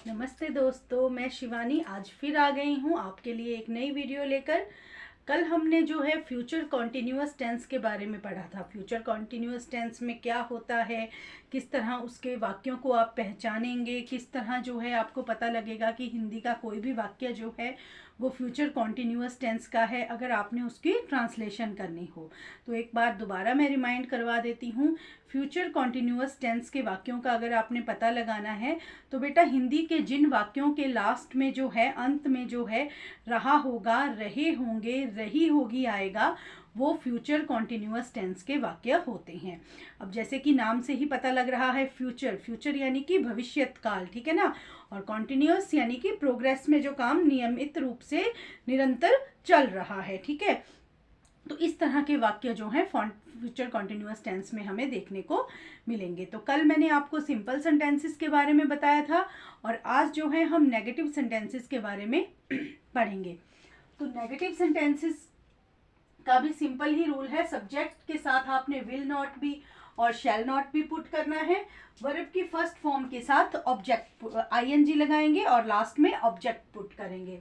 नमस्ते दोस्तों, मैं शिवानी आज फिर आ गई हूँ आपके लिए एक नई वीडियो लेकर। कल हमने जो है फ्यूचर कॉन्टिन्यूअस टेंस के बारे में पढ़ा था। फ्यूचर कॉन्टिन्यूअस टेंस में क्या होता है, किस तरह उसके वाक्यों को आप पहचानेंगे, किस तरह जो है आपको पता लगेगा कि हिंदी का कोई भी वाक्य जो है वो फ्यूचर कॉन्टिन्यूअस टेंस का है अगर आपने उसकी ट्रांसलेशन करनी हो। तो एक बार दोबारा मैं रिमाइंड करवा देती हूँ। फ्यूचर कॉन्टिन्यूअस टेंस के वाक्यों का अगर आपने पता लगाना है तो बेटा हिंदी के जिन वाक्यों के लास्ट में जो है, अंत में जो है रहा होगा, रहे होंगे, रही होगी आएगा, वो फ्यूचर कॉन्टिन्यूअस टेंस के वाक्य होते हैं। अब जैसे कि नाम से ही पता लग रहा है, फ्यूचर फ्यूचर यानी कि भविष्यत काल, ठीक है ना। और कॉन्टिन्यूअस यानी कि प्रोग्रेस में जो काम नियमित रूप से निरंतर चल रहा है, ठीक है। तो इस तरह के वाक्य जो हैं फ्यूचर कॉन्टिन्यूअस टेंस में हमें देखने को मिलेंगे। तो कल मैंने आपको सिंपल सेंटेंसेस के बारे में बताया था और आज जो है हम नेगेटिव सेंटेंसेस के बारे में पढ़ेंगे। तो नेगेटिव सेंटेंसेस का भी सिंपल ही रूल है। सब्जेक्ट के साथ आपने विल नॉट बी और शैल नॉट बी पुट करना है। वर्ब की फर्स्ट फॉर्म के साथ ऑब्जेक्ट आईएनजी लगाएंगे और लास्ट में ऑब्जेक्ट पुट करेंगे,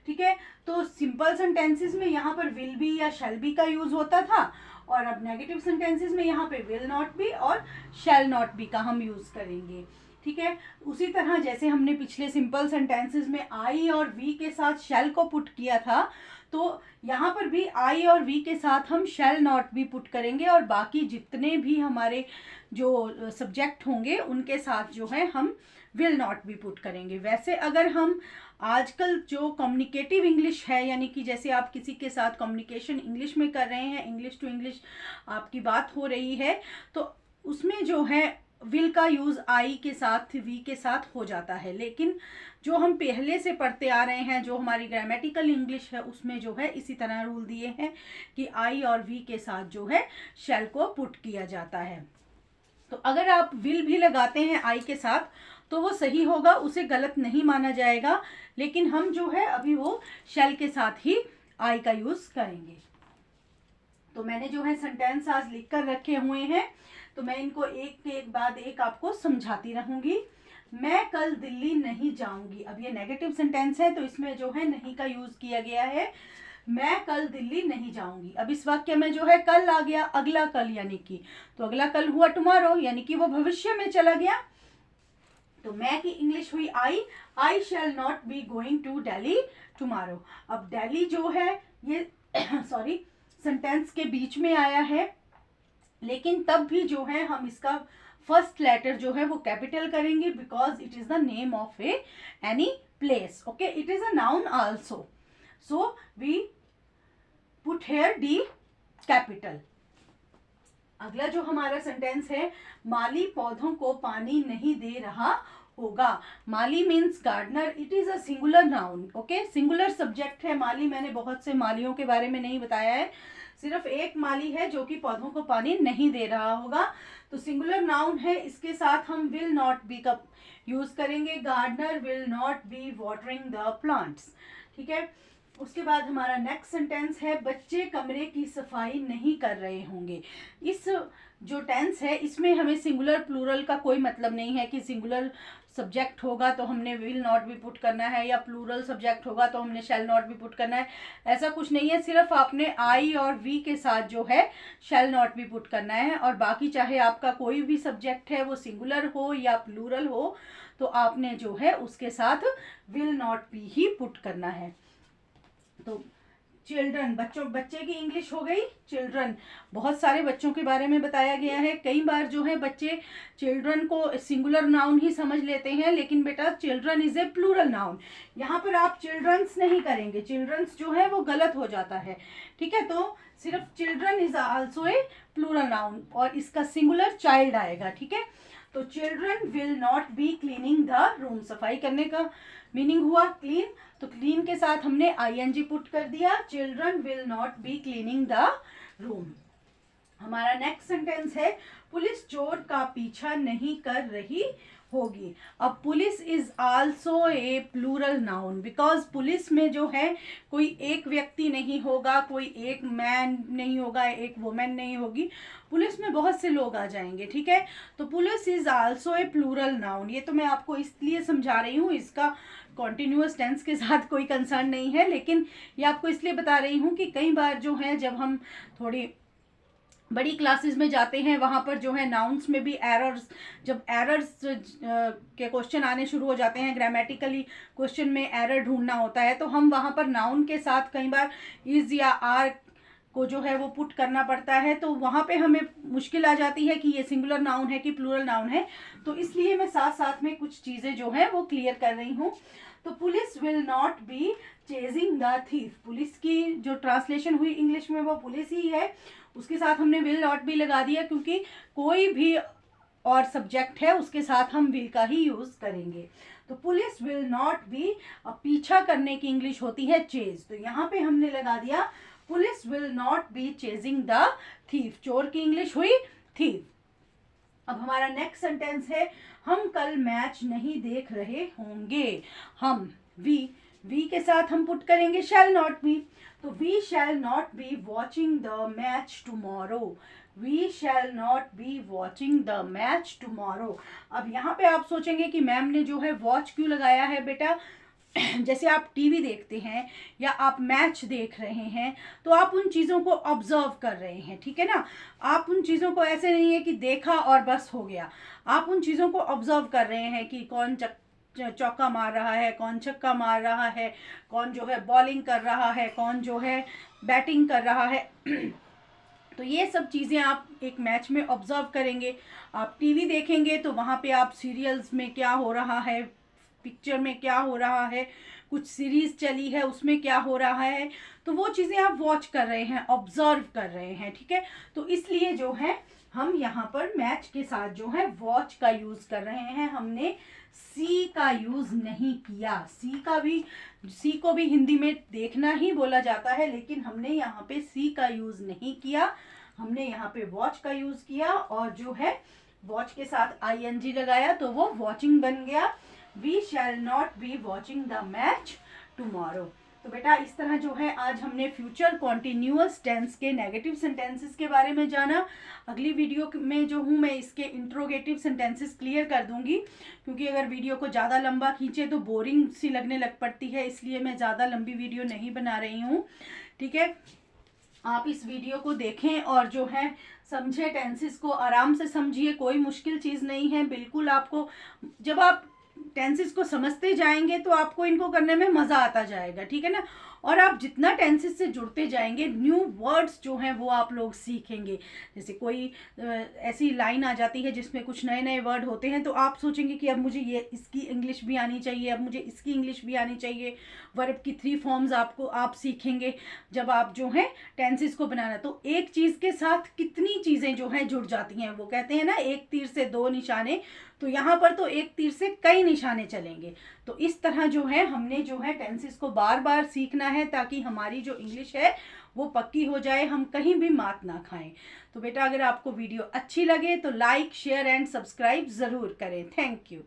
ठीक है। तो सिंपल सेंटेंसेस में यहाँ पर विल बी या शैल बी का यूज होता था और अब नेगेटिव सेंटेंसेस में यहाँ पे विल नॉट बी और शैल नॉट बी का हम यूज करेंगे, ठीक है। उसी तरह जैसे हमने पिछले सिंपल सेंटेंसेस में आई और वी के साथ शैल को पुट किया था, तो यहाँ पर भी आई और वी के साथ हम शैल नॉट बी पुट करेंगे और बाकी जितने भी हमारे जो सब्जेक्ट होंगे उनके साथ जो है हम विल नॉट बी पुट करेंगे। वैसे अगर हम आजकल जो कम्युनिकेटिव इंग्लिश है, यानी कि जैसे आप किसी के साथ कम्युनिकेशन इंग्लिश में कर रहे हैं, इंग्लिश टू इंग्लिश आपकी बात हो रही है, तो उसमें जो है विल का यूज आई के साथ, वी के साथ हो जाता है। लेकिन जो हम पहले से पढ़ते आ रहे हैं, जो हमारी ग्रामेटिकल इंग्लिश है, उसमें जो है इसी तरह रूल दिए हैं कि आई और वी के साथ जो है शैल को पुट किया जाता है। तो अगर आप विल भी लगाते हैं आई के साथ तो वो सही होगा, उसे गलत नहीं माना जाएगा। लेकिन हम जो है अभी वो शैल के साथ ही आई का यूज करेंगे। तो मैंने जो है सेंटेंस आज लिख कर रखे हुए हैं, तो मैं इनको एक के एक बाद एक आपको समझाती रहूंगी। मैं कल दिल्ली नहीं जाऊंगी। अब ये नेगेटिव सेंटेंस है तो इसमें जो है नहीं का यूज किया गया है। मैं कल दिल्ली नहीं जाऊंगी। अब इस वाक्य में जो है कल आ गया, अगला कल यानी कि, तो अगला कल हुआ टुमारो, यानी कि वो भविष्य में चला गया। तो मैं की इंग्लिश हुई I shall not be going to Delhi tomorrow. अब दिल्ली जो है ये सॉरी सेंटेंस के बीच में आया है, लेकिन तब भी जो है हम इसका फर्स्ट लेटर जो है वो कैपिटल करेंगे because it is the name of a any place. Okay, it is a noun also, so we put here the capital. अगला जो हमारा सेंटेंस है, माली पौधों को पानी नहीं दे रहा होगा। Mali means gardener, it is a singular noun. Okay, singular subject है माली। मैंने बहुत से मालियों के बारे में नहीं बताया है, सिर्फ एक माली है जो कि पौधों को पानी नहीं दे रहा होगा। तो सिंगुलर नाउन है, इसके साथ हम विल नॉट बी का यूज करेंगे। Gardener will not be watering the plants, ठीक है। उसके बाद हमारा नेक्स्ट सेंटेंस है, बच्चे कमरे की सफाई नहीं कर रहे होंगे। इस जो टेंस है इसमें हमें सिंगुलर प्लूरल का कोई मतलब नहीं है कि सिंगुलर सब्जेक्ट होगा तो हमने विल नॉट भी पुट करना है या प्लूरल सब्जेक्ट होगा तो हमने शैल नॉट भी पुट करना है। ऐसा कुछ नहीं है, सिर्फ आपने आई और वी के साथ जो है शैल नॉट भी पुट करना है और बाकी चाहे आपका कोई भी सब्जेक्ट है वो सिंगुलर हो या प्लूरल हो तो आपने जो है उसके साथ विल नॉट भी ही पुट करना है। तो चिल्ड्रन, बच्चे की इंग्लिश हो गई चिल्ड्रन। बहुत सारे बच्चों के बारे में बताया गया है। कई बार जो है बच्चे चिल्ड्रन को सिंगुलर नाउन ही समझ लेते हैं, लेकिन बेटा children is a plural noun. यहाँ पर आप चिल्ड्रंस नहीं करेंगे, चिल्ड्रंस जो है वो गलत हो जाता है, ठीक है। तो सिर्फ children is also a plural noun और इसका सिंगुलर चाइल्ड आएगा, ठीक है। तो children will not be cleaning the room, सफाई करने का मीनिंग हुआ क्लीन, तो क्लीन के साथ हमने आईएनजी पुट कर दिया। Children will not be cleaning the room. हमारा नेक्स्ट सेंटेंस है पुलिस चोर का पीछा नहीं कर रही होगी। अब police is also a plural noun, because police में जो है कोई एक व्यक्ति नहीं होगा, कोई एक मैन नहीं होगा, एक वुमेन नहीं होगी, पुलिस में बहुत से लोग आ जाएंगे, ठीक है। तो police is also a plural noun, ये तो मैं आपको इसलिए समझा रही हूँ, इसका कॉन्टिन्यूअस टेंस के साथ कोई कंसर्न नहीं है, लेकिन ये आपको इसलिए बता रही हूँ कि कई बार जो है जब हम थोड़ी बड़ी क्लासेस में जाते हैं वहाँ पर जो है नाउन्स में भी एरर्स, जब एरर्स के क्वेश्चन आने शुरू हो जाते हैं, ग्रामेटिकली क्वेश्चन में एरर ढूंढना होता है, तो हम वहाँ पर नाउन के साथ कई बार इज या आर को जो है वो पुट करना पड़ता है, तो वहाँ पे हमें मुश्किल आ जाती है कि ये सिंगुलर नाउन है कि प्लूरल नाउन है। तो इसलिए मैं साथ साथ में कुछ चीज़ें जो है वो क्लियर कर रही हूँ। तो police will not B chasing the thief, police की जो ट्रांसलेशन हुई इंग्लिश में वो पुलिस ही है, उसके साथ हमने विल नॉट भी लगा दिया, क्योंकि कोई भी और सब्जेक्ट है उसके साथ हम विल का ही यूज करेंगे। तो पुलिस विल नॉट बी, पीछा करने की इंग्लिश होती है चेज, तो यहाँ पे हमने लगा दिया police will not B chasing the thief, चोर की इंग्लिश हुई थीफ। अब हमारा नेक्स्ट सेंटेंस है हम कल मैच नहीं देख रहे होंगे। हम वी के साथ हम पुट करेंगे शैल नॉट बी, तो we shall not be watching the match tomorrow, we shall not be watching the match tomorrow. अब यहाँ पे आप सोचेंगे कि मैम ने जो है वॉच क्यों लगाया है बेटा, जैसे आप टीवी देखते हैं या आप मैच देख रहे हैं तो आप उन चीज़ों को ऑब्जर्व कर रहे हैं, ठीक है ना। आप उन चीज़ों को ऐसे नहीं है कि देखा और बस हो गया, आप उन चीज़ों को ऑब्जर्व कर रहे हैं कि कौन चौका मार रहा है, कौन छक्का मार रहा है, कौन जो है बॉलिंग कर रहा है, कौन जो है बैटिंग कर रहा है। तो ये सब चीज़ें आप एक मैच में ऑब्जर्व करेंगे। आप टीवी देखेंगे तो वहाँ पे आप सीरियल्स में क्या हो रहा है, पिक्चर में क्या हो रहा है, कुछ सीरीज चली है उसमें क्या हो रहा है, तो वो चीज़ें आप वॉच कर रहे हैं, ऑब्जर्व कर रहे हैं, ठीक है। तो इसलिए जो है हम यहाँ पर मैच के साथ जो है वॉच का यूज़ कर रहे हैं, हमने सी का यूज़ नहीं किया। सी को भी हिंदी में देखना ही बोला जाता है, लेकिन हमने यहाँ पे सी का यूज़ नहीं किया, हमने यहाँ पे वॉच का यूज़ किया, और जो है वॉच के साथ ING लगाया तो वो वॉचिंग बन गया। We shall not be watching the match tomorrow। तो बेटा इस तरह जो है आज हमने फ्यूचर कॉन्टिन्यूअस टेंस के नेगेटिव सेंटेंसेस के बारे में जाना। अगली वीडियो में जो हूँ मैं इसके इंट्रोगेटिव सेंटेंसेस क्लियर कर दूंगी, क्योंकि अगर वीडियो को ज़्यादा लंबा खींचे तो बोरिंग सी लगने लग पड़ती है, इसलिए मैं ज़्यादा लंबी वीडियो नहीं बना रही हूँ, ठीक है। आप इस वीडियो को देखें और जो है समझे, टेंसेस को आराम से समझिए, कोई मुश्किल चीज़ नहीं है बिल्कुल। आपको जब आप टेंसेस को समझते जाएंगे तो आपको इनको करने में मज़ा आता जाएगा, ठीक है ना। और आप जितना टेंसेस से जुड़ते जाएंगे न्यू वर्ड्स जो हैं वो आप लोग सीखेंगे। जैसे कोई ऐसी लाइन आ जाती है जिसमें कुछ नए नए वर्ड होते हैं, तो आप सोचेंगे कि अब मुझे ये इसकी इंग्लिश भी आनी चाहिए, अब मुझे इसकी इंग्लिश भी आनी चाहिए। वर्ब की 3 फॉर्म्स आप सीखेंगे जब आप जो है टेंसेस को बनाना। तो एक चीज़ के साथ कितनी चीज़ें जो हैं जुड़ जाती हैं, वो कहते हैं ना एक तीर से 2 निशाने, तो यहाँ पर तो एक तीर से कई निशाने चलेंगे। तो इस तरह जो है हमने जो है टेंसेस को बार बार सीखना है, ताकि हमारी जो इंग्लिश है वो पक्की हो जाए, हम कहीं भी मात ना खाएं। तो बेटा अगर आपको वीडियो अच्छी लगे तो लाइक, शेयर एंड सब्सक्राइब ज़रूर करें। Thank you.